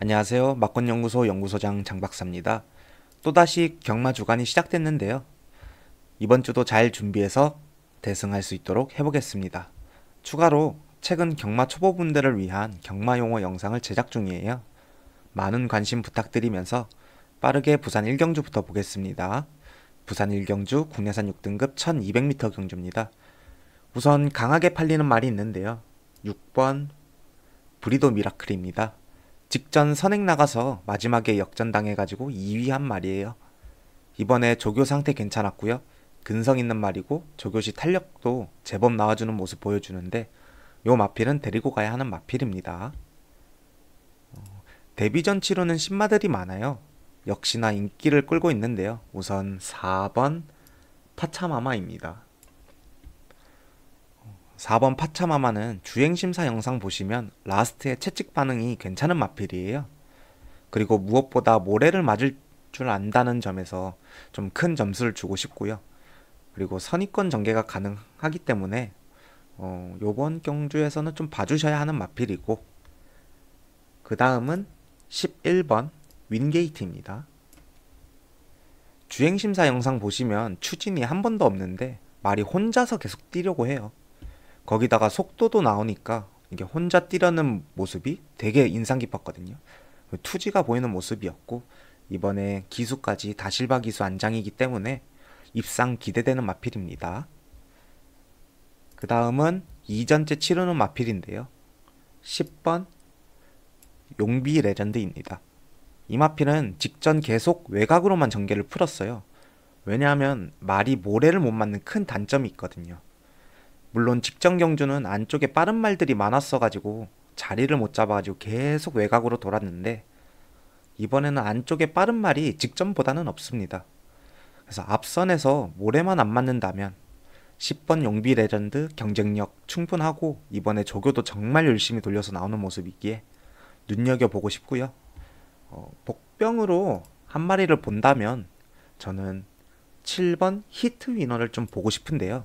안녕하세요. 막권연구소 연구소장 장박사입니다. 또다시 경마 주간이 시작됐는데요. 이번 주도 잘 준비해서 대승할 수 있도록 해보겠습니다. 추가로 최근 경마 초보분들을 위한 경마 용어 영상을 제작 중이에요. 많은 관심 부탁드리면서 빠르게 부산 1경주부터 보겠습니다. 부산 1경주 국내산 6등급 1200m 경주입니다. 우선 강하게 팔리는 말이 있는데요. 6번 브리도 미라클입니다. 직전 선행 나가서 마지막에 역전당해가지고 2위 한 말이에요. 이번에 조교 상태 괜찮았고요. 근성 있는 말이고 조교시 탄력도 제법 나와주는 모습 보여주는데 요 마필은 데리고 가야 하는 마필입니다. 데뷔전 치르는 신마들이 많아요. 역시나 인기를 끌고 있는데요. 우선 4번 파차마마입니다. 4번 파차마마는 주행심사 영상 보시면 라스트의 채찍 반응이 괜찮은 마필이에요. 그리고 무엇보다 모래를 맞을 줄 안다는 점에서 좀 큰 점수를 주고 싶고요. 그리고 선입권 전개가 가능하기 때문에 요번 경주에서는 좀 봐주셔야 하는 마필이고, 그 다음은 11번 윈게이트입니다. 주행심사 영상 보시면 추진이 한 번도 없는데 말이 혼자서 계속 뛰려고 해요. 거기다가 속도도 나오니까 이게 혼자 뛰려는 모습이 되게 인상 깊었거든요. 투지가 보이는 모습이었고, 이번에 기수까지 다실바 기수 안장이기 때문에 입상 기대되는 마필입니다. 그 다음은 2전째 치르는 마필인데요. 10번 용비 레전드입니다. 이 마필은 직전 계속 외곽으로만 전개를 풀었어요. 왜냐하면 말이 모래를 못 맞는 큰 단점이 있거든요. 물론 직전 경주는 안쪽에 빠른 말들이 많았어가지고 자리를 못 잡아가지고 계속 외곽으로 돌았는데, 이번에는 안쪽에 빠른 말이 직전보다는 없습니다. 그래서 앞선에서 모래만 안 맞는다면 10번 용비 레전드 경쟁력 충분하고 이번에 조교도 정말 열심히 돌려서 나오는 모습이기에 눈여겨보고 싶고요. 복병으로 한 마리를 본다면 저는 7번 히트 위너를 좀 보고 싶은데요.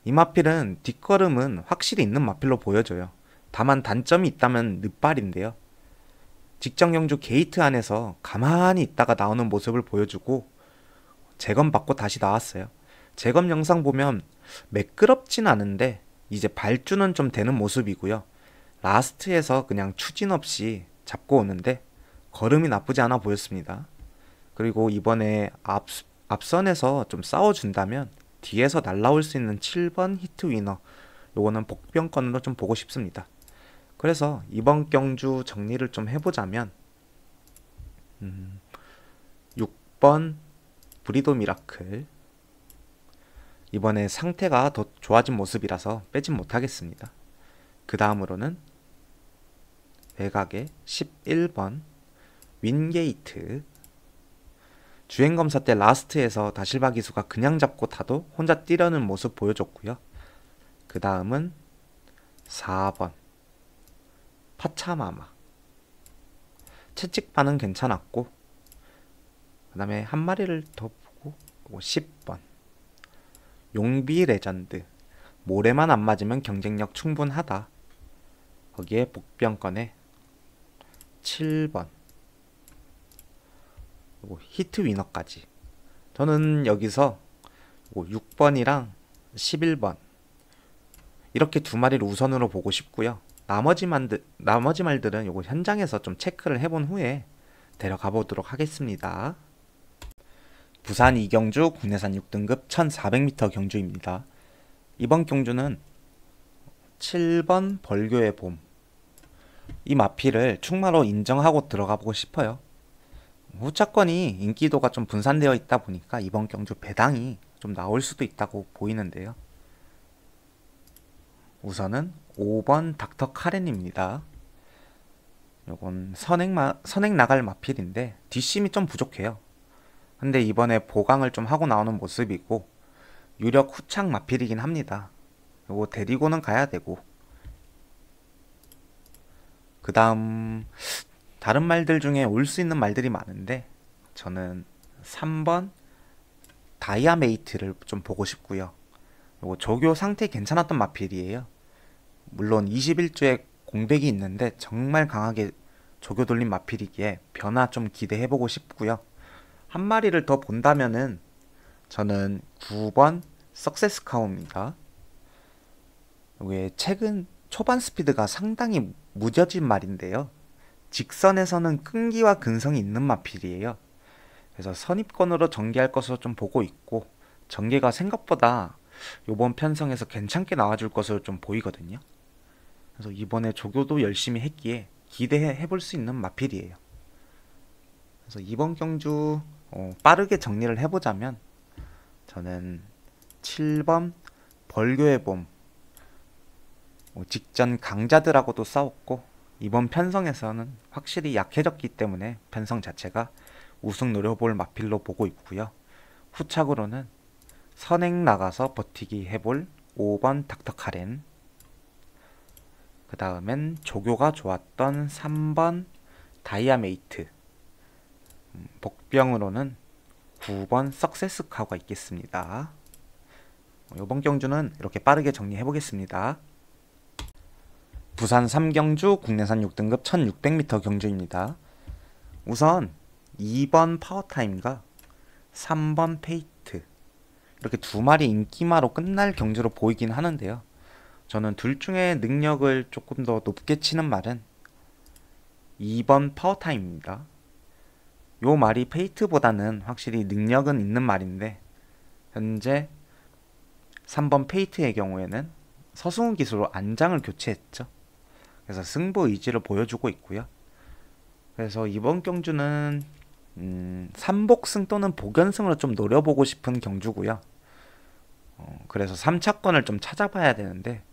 이 마필은 뒷걸음은 확실히 있는 마필로 보여져요. 다만 단점이 있다면 늦발인데요. 직전 경주 게이트 안에서 가만히 있다가 나오는 모습을 보여주고 재검 받고 다시 나왔어요. 재검 영상 보면 매끄럽진 않은데 이제 발주는 좀 되는 모습이고요. 라스트에서 그냥 추진 없이 잡고 오는데 걸음이 나쁘지 않아 보였습니다. 그리고 이번에 앞선에서 좀 싸워준다면 뒤에서 날라올 수 있는 7번 히트 위너, 요거는 복병권으로 좀 보고 싶습니다. 그래서 이번 경주 정리를 좀 해보자면 6번 브리도 미라클, 이번에 상태가 더 좋아진 모습이라서 빼진 못하겠습니다. 그 다음으로는 외곽에 11번 윈게이트, 주행검사 때 라스트에서 다실바 기수가 그냥 잡고 타도 혼자 뛰려는 모습 보여줬고요. 그 다음은 4번 파차마마, 채찍 반응 괜찮았고, 그 다음에 한 마리를 더 보고 10번 용비 레전드, 모래만 안 맞으면 경쟁력 충분하다. 거기에 복병권에 7번 히트 위너까지. 저는 여기서 6번이랑 11번 이렇게 두 마리를 우선으로 보고 싶고요. 나머지 말들은 요거 현장에서 좀 체크를 해본 후에 데려가 보도록 하겠습니다. 부산 2경주 국내산 6등급 1400m 경주입니다. 이번 경주는 7번 벌교의 봄, 이 마필을 충마로 인정하고 들어가 보고 싶어요. 후차권이 인기도가 좀 분산되어 있다 보니까 이번 경주 배당이 좀 나올 수도 있다고 보이는데요. 우선은 5번 닥터 카렌입니다. 요건 선행 나갈 마필인데 뒷심이 좀 부족해요. 근데 이번에 보강을 좀 하고 나오는 모습이고 유력 후착 마필이긴 합니다. 요거 데리고는 가야 되고, 그 다음 다른 말들 중에 올 수 있는 말들이 많은데 저는 3번 다이아메이트를 좀 보고 싶고요. 요거 조교 상태 괜찮았던 마필이에요. 물론 21주에 공백이 있는데 정말 강하게 조교 돌림 마필이기에 변화 좀 기대해보고 싶고요. 한 마리를 더 본다면은 저는 9번 석세스 카우입니다. 이게 최근 초반 스피드가 상당히 무뎌진 말인데요. 직선에서는 끈기와 근성이 있는 마필이에요. 그래서 선입권으로 전개할 것으로 좀 보고 있고, 전개가 생각보다 이번 편성에서 괜찮게 나와줄 것으로 좀 보이거든요. 그래서 이번에 조교도 열심히 했기에 기대해 볼 수 있는 마필이에요. 그래서 이번 경주 빠르게 정리를 해보자면 저는 7번 벌교의 봄, 직전 강자들하고도 싸웠고 이번 편성에서는 확실히 약해졌기 때문에 편성 자체가 우승 노려볼 마필로 보고 있고요. 후착으로는 선행 나가서 버티기 해볼 5번 닥터카렌, 그 다음엔 조교가 좋았던 3번 다이아메이트, 복병으로는 9번 석세스카우가 있겠습니다. 이번 경주는 이렇게 빠르게 정리해 보겠습니다. 부산 3경주 국내산 6등급 1600m 경주입니다. 우선 2번 파워타임과 3번 페이트, 이렇게 두 마리 인기마로 끝날 경주로 보이긴 하는데요. 저는 둘 중에 능력을 조금 더 높게 치는 말은 2번 파워타임입니다. 요 말이 페이트보다는 확실히 능력은 있는 말인데, 현재 3번 페이트의 경우에는 서승훈 기수로 안장을 교체했죠. 그래서 승부 의지를 보여주고 있고요. 그래서 이번 경주는 3복승 또는 복연승으로 좀 노려보고 싶은 경주고요. 그래서 3차권을 좀 찾아봐야 되는데,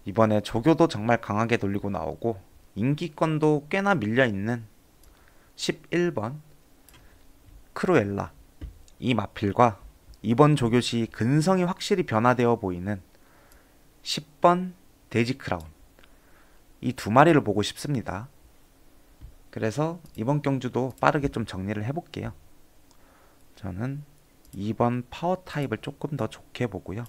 이번에 조교도 정말 강하게 돌리고 나오고 인기권도 꽤나 밀려있는 11번 크루엘라, 이 마필과 이번 조교시 근성이 확실히 변화되어 보이는 10번 데지 크라운, 이 두 마리를 보고 싶습니다. 그래서 이번 경주도 빠르게 좀 정리를 해볼게요. 저는 2번 파워 타입을 조금 더 좋게 보고요.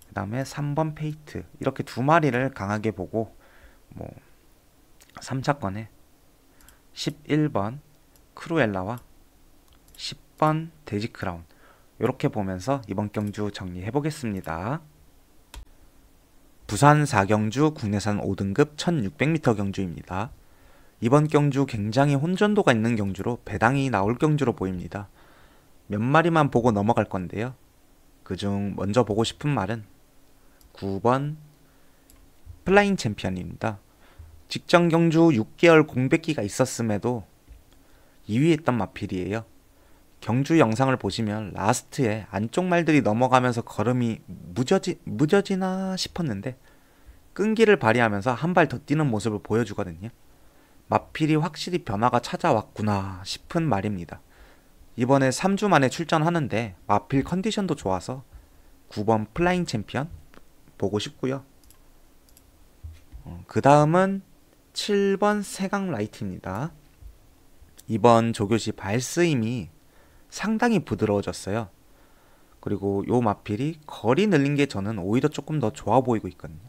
그 다음에 3번 페이트, 이렇게 두 마리를 강하게 보고 3차권에 11번 크루엘라와 10번 데지 크라운, 이렇게 보면서 이번 경주 정리해 보겠습니다. 부산 4경주 국내산 5등급 1600m 경주입니다. 이번 경주 굉장히 혼전도가 있는 경주로 배당이 나올 경주로 보입니다. 몇 마리만 보고 넘어갈 건데요. 그중 먼저 보고 싶은 말은 9번 플라잉 챔피언입니다. 직전 경주 6개월 공백기가 있었음에도 2위 했던 마필이에요. 경주 영상을 보시면 라스트에 안쪽 말들이 넘어가면서 걸음이 무뎌지나 싶었는데 끈기를 발휘하면서 한 발 더 뛰는 모습을 보여주거든요. 마필이 확실히 변화가 찾아왔구나 싶은 말입니다. 이번에 3주 만에 출전하는데 마필 컨디션도 좋아서 9번 플라잉 챔피언 보고 싶고요. 그 다음은 7번 세강 라이트입니다. 이번 조교시 발스임이 상당히 부드러워졌어요. 그리고 요 마필이 거리 늘린 게 저는 오히려 조금 더 좋아 보이고 있거든요.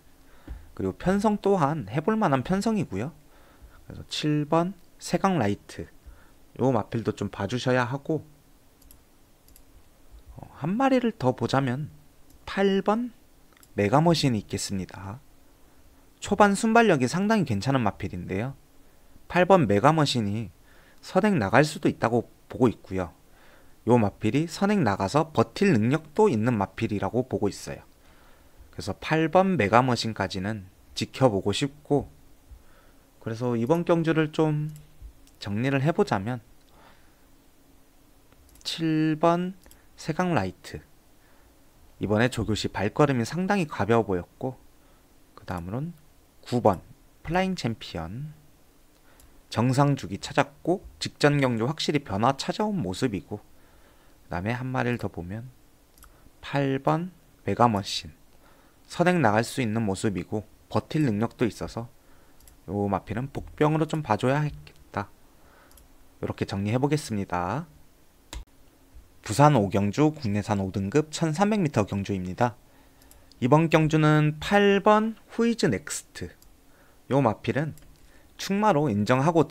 그리고 편성 또한 해볼 만한 편성이고요. 그래서 7번 세강 라이트, 요 마필도 좀 봐주셔야 하고, 한 마리를 더 보자면 8번 메가머신이 있겠습니다. 초반 순발력이 상당히 괜찮은 마필인데요. 8번 메가머신이 선행 나갈 수도 있다고 보고 있고요. 요 마필이 선행 나가서 버틸 능력도 있는 마필이라고 보고 있어요. 그래서 8번 메가머신까지는 지켜보고 싶고, 그래서 이번 경주를 좀 정리를 해보자면 7번 세강 라이트, 이번에 조교시 발걸음이 상당히 가벼워 보였고, 그 다음으로는 9번 플라잉 챔피언, 정상 주기 찾았고 직전 경주 확실히 변화 찾아온 모습이고, 그 다음에 한 마리를 더 보면 8번 메가머신, 선행 나갈 수 있는 모습이고 버틸 능력도 있어서 요 마필은 복병으로 좀 봐줘야겠다. 이렇게 정리해 보겠습니다. 부산 5경주 국내산 5등급 1300m 경주입니다. 이번 경주는 8번 후이즈 넥스트, 요 마필은 충마로 인정하고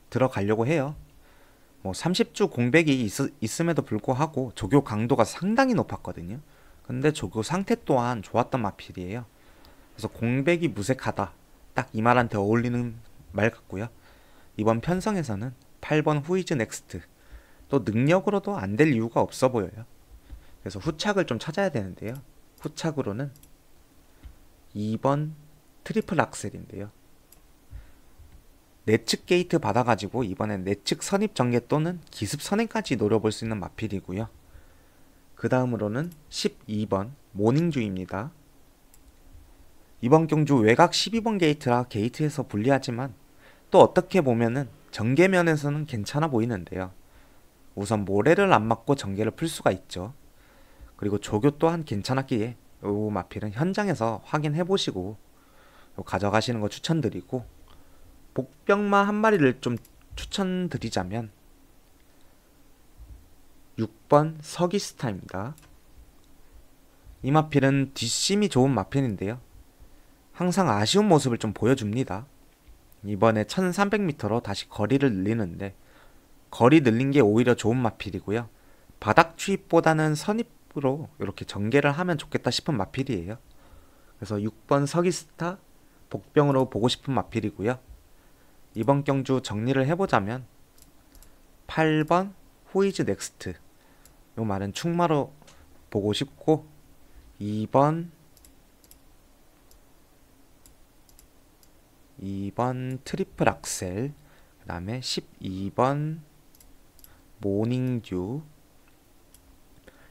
들어가려고 해요. 뭐 30주 공백이 있음에도 불구하고 조교 강도가 상당히 높았거든요. 근데 조교 상태 또한 좋았던 마필이에요. 그래서 공백이 무색하다. 딱 이 말한테 어울리는 말 같고요. 이번 편성에서는 8번 후이즈 넥스트. 또 능력으로도 안 될 이유가 없어 보여요. 그래서 후착을 좀 찾아야 되는데요. 후착으로는 2번 트리플 악셀인데요. 내측 게이트 받아가지고 이번엔 내측 선입 전개 또는 기습 선행까지 노려볼 수 있는 마필이고요. 그 다음으로는 12번 모닝주입니다. 이번 경주 외곽 12번 게이트라 게이트에서 불리하지만 또 어떻게 보면은 전개면에서는 괜찮아 보이는데요. 우선 모래를 안 맞고 전개를 풀 수가 있죠. 그리고 조교 또한 괜찮았기에 이 마필은 현장에서 확인해 보시고 가져가시는 거 추천드리고, 복병마 한 마리를 좀 추천드리자면 6번 서기스타입니다. 이 마필은 뒷심이 좋은 마필인데요. 항상 아쉬운 모습을 좀 보여줍니다. 이번에 1300m로 다시 거리를 늘리는데 거리 늘린 게 오히려 좋은 마필이고요. 바닥 추입보다는 선입으로 이렇게 전개를 하면 좋겠다 싶은 마필이에요. 그래서 6번 서기스타 복병으로 보고 싶은 마필이고요. 이번 경주 정리를 해보자면 8번 후이즈 넥스트, 요 말은 충마로 보고 싶고, 2번 트리플 악셀, 그 다음에 12번 모닝듀,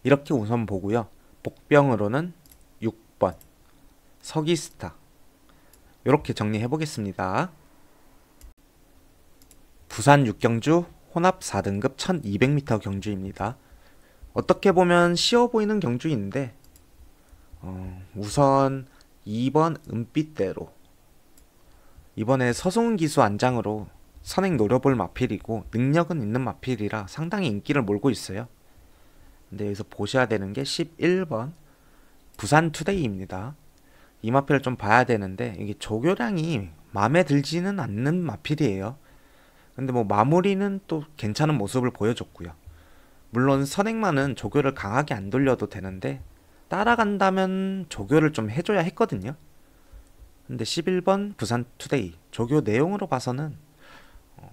이렇게 우선 보고요. 복병으로는 6번 서기스타, 이렇게 정리해 보겠습니다. 부산 6경주 혼합 4등급 1200m 경주입니다. 어떻게 보면 쉬워 보이는 경주인데 우선 2번 은빛대로, 이번에 서승훈 기수 안장으로 선행 노려볼 마필이고 능력은 있는 마필이라 상당히 인기를 몰고 있어요. 근데 여기서 보셔야 되는 게 11번 부산 투데이입니다. 이 마필을 좀 봐야 되는데 이게 조교량이 마음에 들지는 않는 마필이에요. 근데 뭐 마무리는 또 괜찮은 모습을 보여줬고요. 물론 선행만은 조교를 강하게 안 돌려도 되는데 따라간다면 조교를 좀 해줘야 했거든요. 근데 11번 부산 투데이 조교 내용으로 봐서는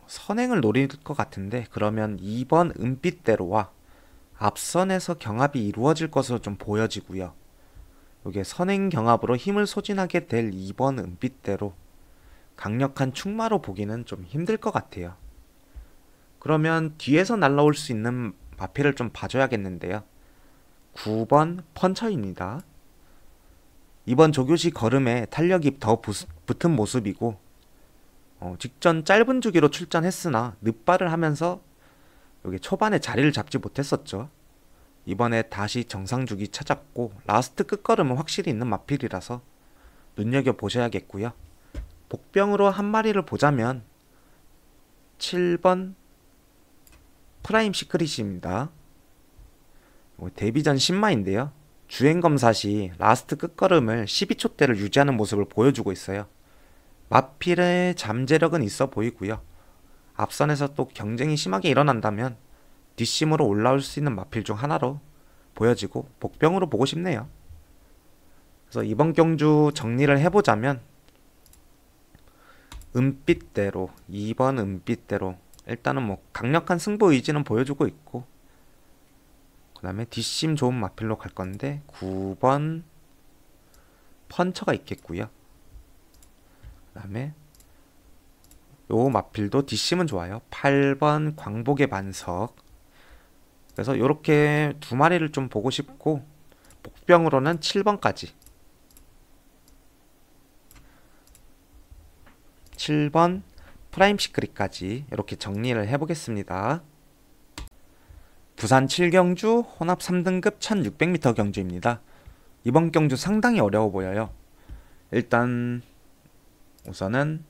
선행을 노릴 것 같은데, 그러면 2번 은빛대로와 앞선에서 경합이 이루어질 것으로 좀 보여지고요. 이게 선행 경합으로 힘을 소진하게 될 2번 은빛대로 강력한 충마로 보기는 좀 힘들 것 같아요. 그러면 뒤에서 날라올 수 있는 마필을 좀 봐줘야겠는데요. 9번 펀처입니다. 이번 조교시 걸음에 탄력이 더 붙은 모습이고 직전 짧은 주기로 출전했으나 늪발을 하면서 여기 초반에 자리를 잡지 못했었죠. 이번에 다시 정상 주기 찾았고 라스트 끝걸음은 확실히 있는 마필이라서 눈여겨보셔야겠고요. 복병으로 한 마리를 보자면 7번 프라임 시크릿입니다. 데뷔전 신마인데요. 주행검사 시 라스트 끝걸음을 12초대를 유지하는 모습을 보여주고 있어요. 마필의 잠재력은 있어 보이고요. 앞선에서 또 경쟁이 심하게 일어난다면 뒷심으로 올라올 수 있는 마필 중 하나로 보여지고 복병으로 보고 싶네요. 그래서 이번 경주 정리를 해보자면 은빛대로, 2번 은빛대로 일단은 뭐 강력한 승부 의지는 보여주고 있고, 그 다음에 뒷심 좋은 마필로 갈 건데 9번 펀처가 있겠고요. 그 다음에 요 마필도 뒷심은 좋아요. 8번 광복의 반석. 그래서 요렇게 두 마리를 좀 보고 싶고, 복병으로는 7번까지, 7번 프라임 시크릿까지 이렇게 정리를 해보겠습니다. 부산 7경주 혼합 3등급 1600m 경주입니다. 이번 경주 상당히 어려워 보여요. 일단 우선은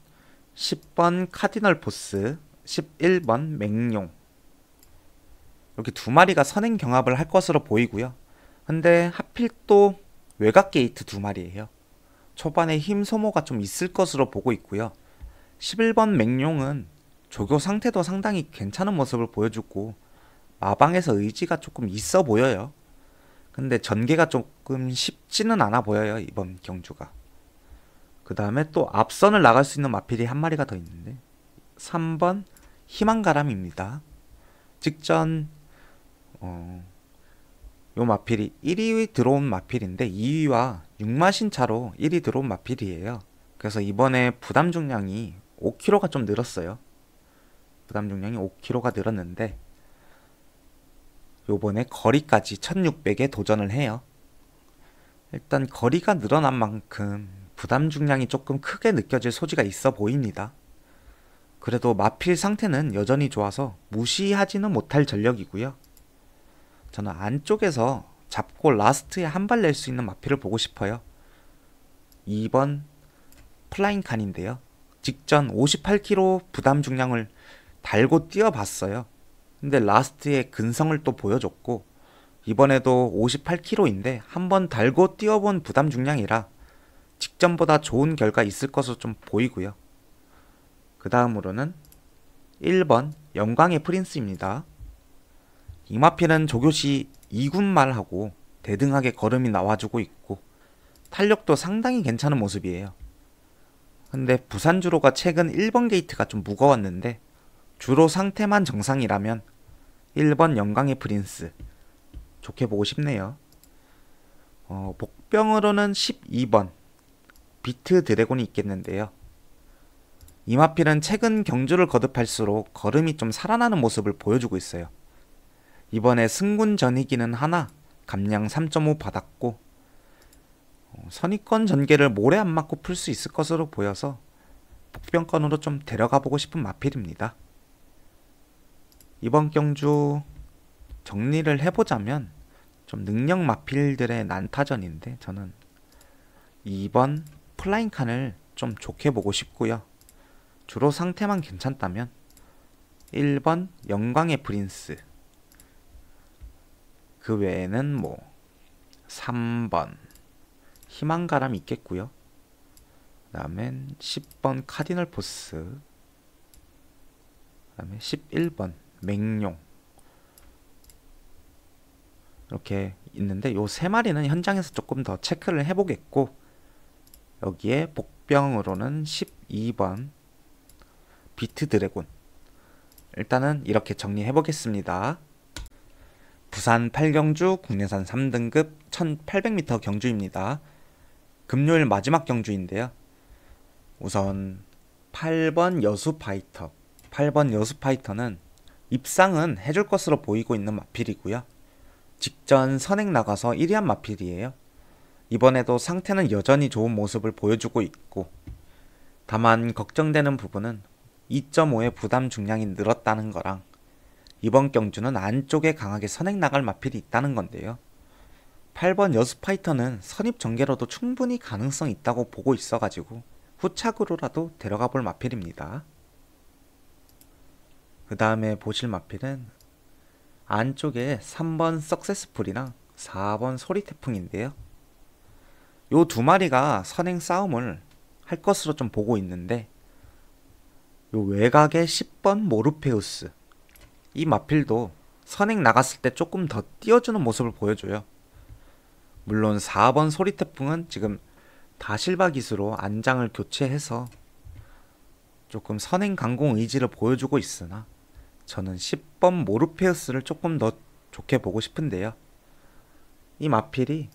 10번 카디널 포스, 11번 맹룡, 이렇게 두 마리가 선행 경합을 할 것으로 보이고요. 근데 하필 또 외곽 게이트 두 마리예요. 초반에 힘 소모가 좀 있을 것으로 보고 있고요. 11번 맹룡은 조교 상태도 상당히 괜찮은 모습을 보여주고 마방에서 의지가 조금 있어 보여요. 근데 전개가 조금 쉽지는 않아 보여요, 이번 경주가. 그 다음에 또 앞선을 나갈 수 있는 마필이 한 마리가 더 있는데 3번 희망가람입니다. 직전 요 마필이 1위 들어온 마필인데 2위와 6마신 차로 1위 들어온 마필이에요. 그래서 이번에 부담 중량이 5kg가 좀 늘었어요. 부담 중량이 5kg가 늘었는데 요번에 거리까지 1600에 도전을 해요. 일단 거리가 늘어난 만큼 부담 중량이 조금 크게 느껴질 소지가 있어 보입니다. 그래도 마필 상태는 여전히 좋아서 무시하지는 못할 전력이고요. 저는 안쪽에서 잡고 라스트에 한 발 낼 수 있는 마필을 보고 싶어요. 2번 플라잉 칸인데요. 직전 58kg 부담 중량을 달고 뛰어봤어요. 근데 라스트에 근성을 또 보여줬고 이번에도 58kg인데 한번 달고 뛰어본 부담 중량이라 직전보다 좋은 결과 있을 것으로 좀 보이고요. 그 다음으로는 1번 영광의 프린스입니다. 이 마필은 조교시 2군말하고 대등하게 걸음이 나와주고 있고 탄력도 상당히 괜찮은 모습이에요. 근데 부산주로가 최근 1번 게이트가 좀 무거웠는데 주로 상태만 정상이라면 1번 영광의 프린스 좋게 보고 싶네요. 복병으로는 12번 비트 드래곤이 있겠는데요. 이 마필은 최근 경주를 거듭할수록 걸음이 좀 살아나는 모습을 보여주고 있어요. 이번에 승군 전이기는 하나 감량 3.5 받았고 선입권 전개를 모래 안 맞고 풀 수 있을 것으로 보여서 복병권으로 좀 데려가 보고 싶은 마필입니다. 이번 경주 정리를 해보자면 좀 능력 마필들의 난타전인데 저는 2번 플라잉 칸을 좀 좋게 보고 싶고요. 주로 상태만 괜찮다면 1번 영광의 프린스, 그 외에는 뭐 3번 희망가람 있겠고요. 그 다음엔 10번 카디널 포스, 그 다음에 11번 맹룡 이렇게 있는데 요 세 마리는 현장에서 조금 더 체크를 해보겠고 여기에 복병으로는 12번 비트 드래곤 일단은 이렇게 정리해보겠습니다. 부산 8경주 국내산 3등급 1800m 경주입니다. 금요일 마지막 경주인데요. 우선 8번 여수파이터 8번 여수파이터는 입상은 해줄 것으로 보이고 있는 마필이고요. 직전 선행 나가서 1위한 마필이에요. 이번에도 상태는 여전히 좋은 모습을 보여주고 있고 다만 걱정되는 부분은 2.5의 부담 중량이 늘었다는 거랑 이번 경주는 안쪽에 강하게 선행 나갈 마필이 있다는 건데요. 8번 여수파이터는 선입 전개로도 충분히 가능성이 있다고 보고 있어가지고 후착으로라도 데려가 볼 마필입니다. 그 다음에 보실 마필은 안쪽에 3번 석세스풀이랑 4번 소리태풍인데요. 요 두 마리가 선행 싸움을 할 것으로 좀 보고 있는데 요 외곽에 10번 모르페우스 이 마필도 선행 나갔을 때 조금 더 띄워주는 모습을 보여줘요. 물론 4번 소리태풍은 지금 다실바 기수로 안장을 교체해서 조금 선행 강공 의지를 보여주고 있으나 저는 10번 모르페우스를 조금 더 좋게 보고 싶은데요. 이 마필이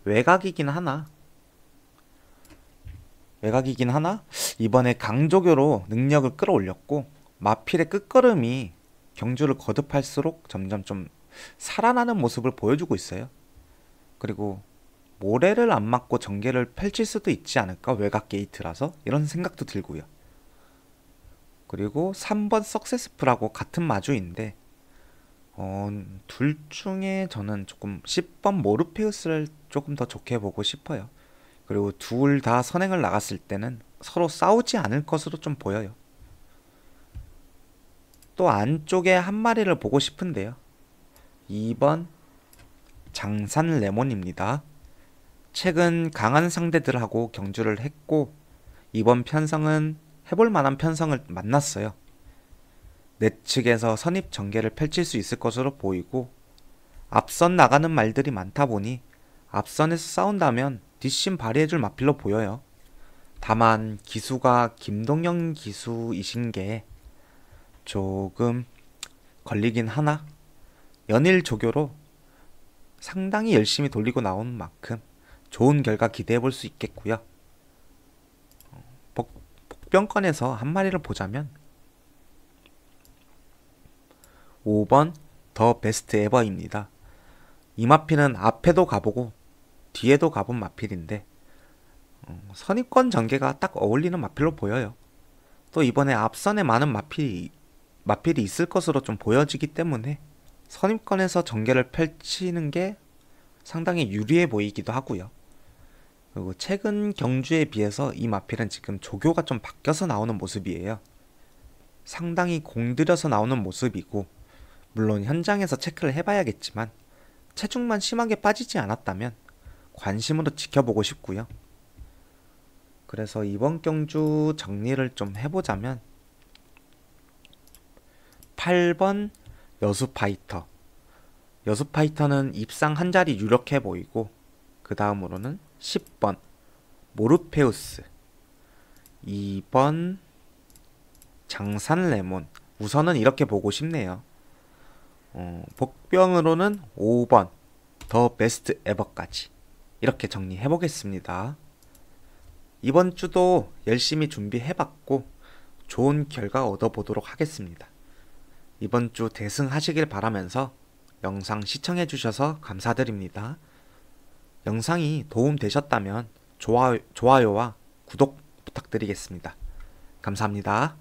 외곽이긴 하나 이번에 강조교로 능력을 끌어올렸고 마필의 끝걸음이 경주를 거듭할수록 점점 좀 살아나는 모습을 보여주고 있어요. 그리고 모래를 안 맞고 전개를 펼칠 수도 있지 않을까, 외곽 게이트라서 이런 생각도 들고요. 그리고 3번 석세스풀하고 같은 마주인데 둘 중에 저는 조금 10번 모르페우스를 조금 더 좋게 보고 싶어요. 그리고 둘 다 선행을 나갔을 때는 서로 싸우지 않을 것으로 좀 보여요. 또 안쪽에 한 마리를 보고 싶은데요. 2번 장산 레몬입니다. 최근 강한 상대들하고 경주를 했고 이번 편성은 해볼 만한 편성을 만났어요. 내 측에서 선입 전개를 펼칠 수 있을 것으로 보이고 앞선 나가는 말들이 많다 보니 앞선에서 싸운다면 뒷심 발휘해줄 마필로 보여요. 다만 기수가 김동영 기수이신 게 조금 걸리긴 하나 연일 조교로 상당히 열심히 돌리고 나온 만큼 좋은 결과 기대해 볼 수 있겠고요. 복병권에서 한 마리를 보자면 5번 더 베스트 에버입니다. 이 마필은 앞에도 가보고 뒤에도 가본 마필인데 선입권 전개가 딱 어울리는 마필로 보여요. 또 이번에 앞선에 많은 마필이 있을 것으로 좀 보여지기 때문에 선입권에서 전개를 펼치는 게 상당히 유리해 보이기도 하고요. 그리고 최근 경주에 비해서 이 마필은 지금 조교가 좀 바뀌어서 나오는 모습이에요. 상당히 공들여서 나오는 모습이고 물론 현장에서 체크를 해봐야겠지만 체중만 심하게 빠지지 않았다면 관심으로 지켜보고 싶고요. 그래서 이번 경주 정리를 좀 해보자면 8번 여수파이터. 여수파이터는 입상 한 자리 유력해 보이고 그 다음으로는 10번 모르페우스, 2번 장산레몬. 우선은 이렇게 보고 싶네요. 복병으로는 5번 더 베스트 에버까지 이렇게 정리해 보겠습니다. 이번 주도 열심히 준비해봤고 좋은 결과 얻어보도록 하겠습니다. 이번 주 대승하시길 바라면서 영상 시청해주셔서 감사드립니다. 영상이 도움되셨다면 좋아요와 구독 부탁드리겠습니다. 감사합니다.